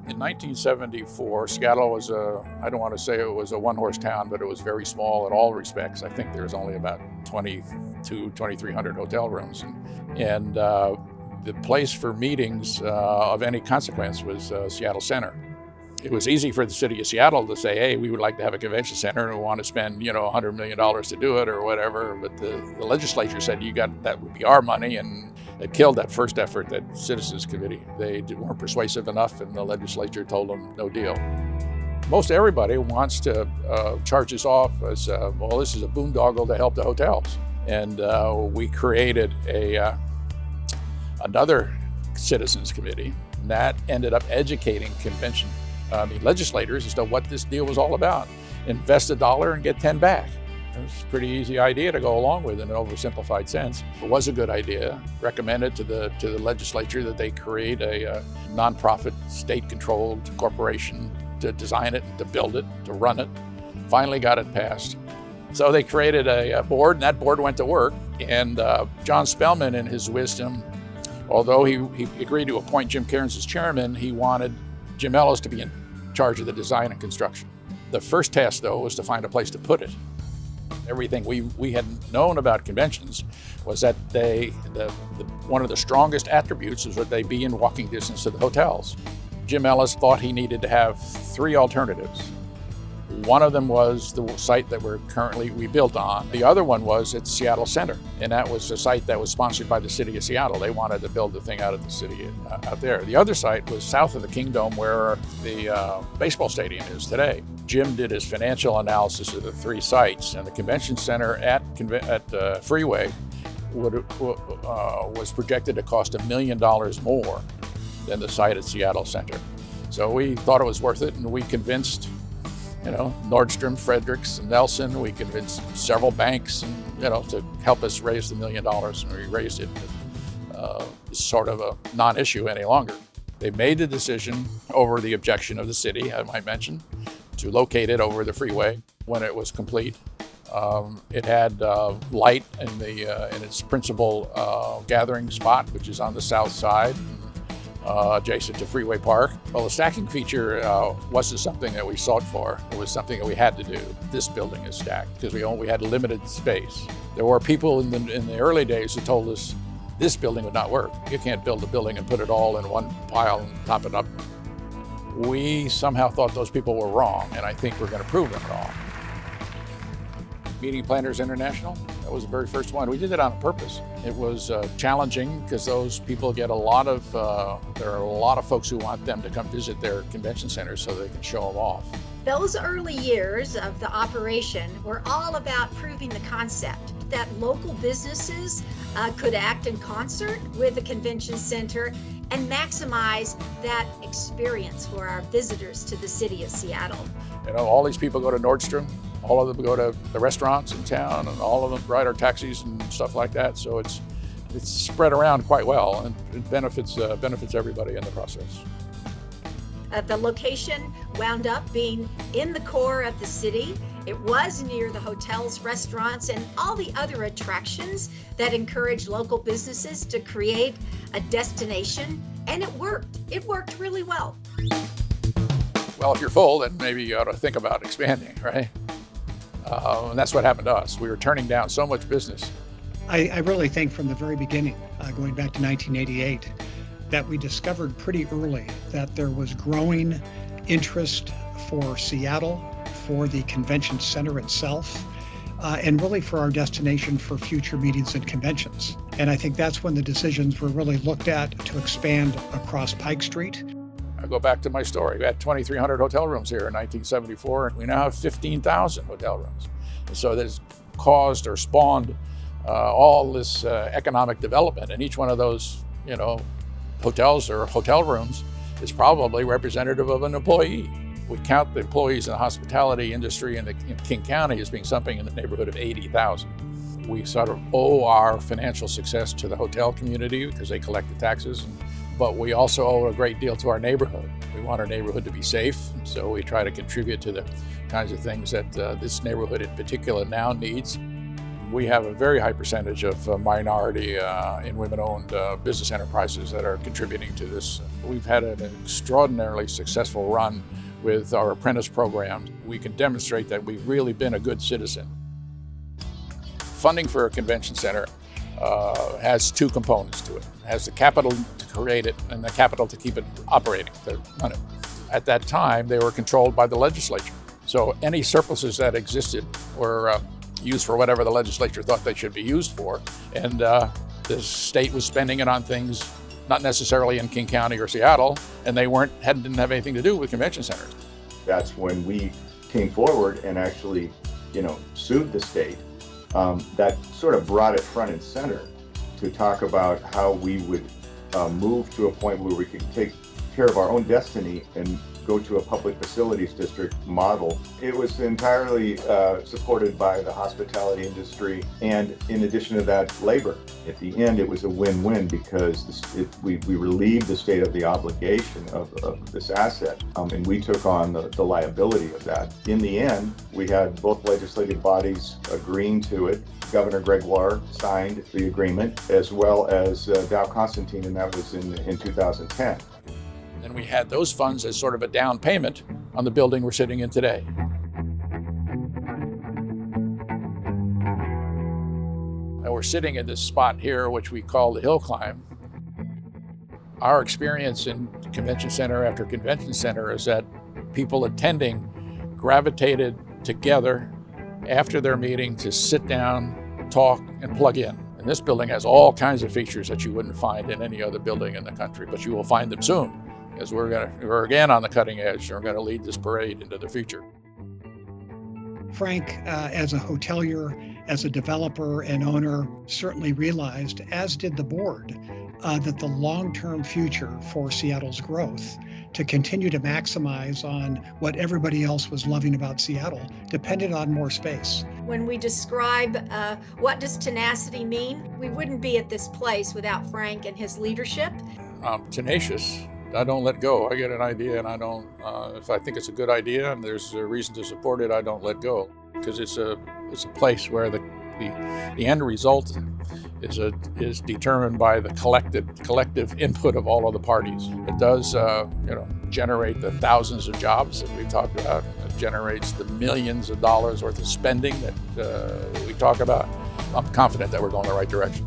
In 1974, Seattle was I don't want to say it was a one-horse town, but it was very small in all respects. I think there was only about 2,300 hotel rooms. And the place for meetings of any consequence was Seattle Center. It was easy for the city of Seattle to say, hey, we would like to have a convention center and we want to spend, $100 million to do it or whatever. But the legislature said that would be our money, and it killed that first effort, that citizens committee. They weren't persuasive enough, and the legislature told them no deal. Most everybody wants to charge us off as, this is a boondoggle to help the hotels. And we created another citizens committee that ended up educating legislators as to what this deal was all about. Invest $1 and get 10 back. It was a pretty easy idea to go along with in an oversimplified sense. It was a good idea. Recommended to the legislature that they create a nonprofit, state-controlled corporation to design it, to build it, to run it. Finally got it passed. So they created a board, and that board went to work. And John Spellman, in his wisdom, although he agreed to appoint Jim Cairns as chairman, he wanted Jim Ellis to be in charge of the design and construction. The first task, though, was to find a place to put it. Everything we had known about conventions was that one of the strongest attributes is that they be in walking distance to the hotels. Jim Ellis thought he needed to have 3 alternatives. One of them was the site that we built on. The other one was at Seattle Center, and that was a site that was sponsored by the city of Seattle. They wanted to build the thing out of the city out there. The other site was south of the Kingdome, where the baseball stadium is today. Jim did his financial analysis of the 3 sites, and the convention center at Freeway was projected to cost $1 million more than the site at Seattle Center. So we thought it was worth it, and we convinced Nordstrom, Fredericks, and Nelson. We convinced several banks, to help us raise the $1 million, and we raised it. It's sort of a non-issue any longer. They made the decision over the objection of the city, I might mention, to locate it over the freeway. When it was complete, it had light in its principal gathering spot, which is on the south side, adjacent to Freeway Park. Well, the stacking feature wasn't something that we sought for. It was something that we had to do. This building is stacked because we had limited space. There were people in the early days who told us this building would not work. You can't build a building and put it all in one pile and top it up. We somehow thought those people were wrong, and I think we're going to prove them wrong. Meeting Planners International, that was the very first one. We did it on purpose. It was challenging because those people get there are a lot of folks who want them to come visit their convention centers so they can show them off. Those early years of the operation were all about proving the concept that local businesses could act in concert with the convention center and maximize that experience for our visitors to the city of Seattle. All these people go to Nordstrom. All of them go to the restaurants in town, and all of them ride our taxis and stuff like that. So it's spread around quite well, and it benefits everybody in the process. The location wound up being in the core of the city. It was near the hotels, restaurants, and all the other attractions that encourage local businesses to create a destination, and it worked. It worked really well. Well, if you're full, then maybe you ought to think about expanding, right? And that's what happened to us. We were turning down so much business. I really think from the very beginning, going back to 1988, that we discovered pretty early that there was growing interest for Seattle, for the convention center itself, and really for our destination for future meetings and conventions. And I think that's when the decisions were really looked at to expand across Pike Street. I go back to my story. We had 2,300 hotel rooms here in 1974, and we now have 15,000 hotel rooms. And so that's caused or spawned all this economic development. And each one of those, hotels or hotel rooms is probably representative of an employee. We count the employees in the hospitality industry in King County as being something in the neighborhood of 80,000. We sort of owe our financial success to the hotel community because they collect the taxes, but we also owe a great deal to our neighborhood. We want our neighborhood to be safe, so we try to contribute to the kinds of things that this neighborhood in particular now needs. We have a very high percentage of minority and women-owned business enterprises that are contributing to this. We've had an extraordinarily successful run with our apprentice program. We can demonstrate that we've really been a good citizen. Funding for a convention center has two components to it. It has the capital to create it and the capital to keep it operating, to run it. At that time, they were controlled by the legislature. So any surpluses that existed were used for whatever the legislature thought they should be used for. And the state was spending it on things not necessarily in King County or Seattle, and they didn't have anything to do with convention centers. That's when we came forward and actually, sued the state. That sort of brought it front and center to talk about how we would move to a point where we could take care of our own destiny and go to a public facilities district model. It was entirely supported by the hospitality industry, and in addition to that, labor. At the end, it was a win-win because we relieved the state of the obligation of this asset, and we took on the liability of that. In the end, we had both legislative bodies agreeing to it. Governor Gregoire signed the agreement, as well as Dow Constantine, and that was in 2010. And we had those funds as sort of a down payment on the building we're sitting in today. And we're sitting in this spot here, which we call the hill climb. Our experience in convention center after convention center is that people attending gravitated together after their meeting to sit down, talk, and plug in. And this building has all kinds of features that you wouldn't find in any other building in the country, but you will find them soon, because we're again on the cutting edge, and we're going to lead this parade into the future. Frank, as a hotelier, as a developer and owner, certainly realized, as did the board, that the long-term future for Seattle's growth, to continue to maximize on what everybody else was loving about Seattle, depended on more space. When we describe what does tenacity mean, we wouldn't be at this place without Frank and his leadership. I'm tenacious. I don't let go. I get an idea, and I don't. If I think it's a good idea and there's a reason to support it, I don't let go, because it's a place where the end result is determined by the collective input of all of the parties. It does, generate the thousands of jobs that we talked about. It generates the millions of dollars worth of spending that we talk about. I'm confident that we're going the right direction.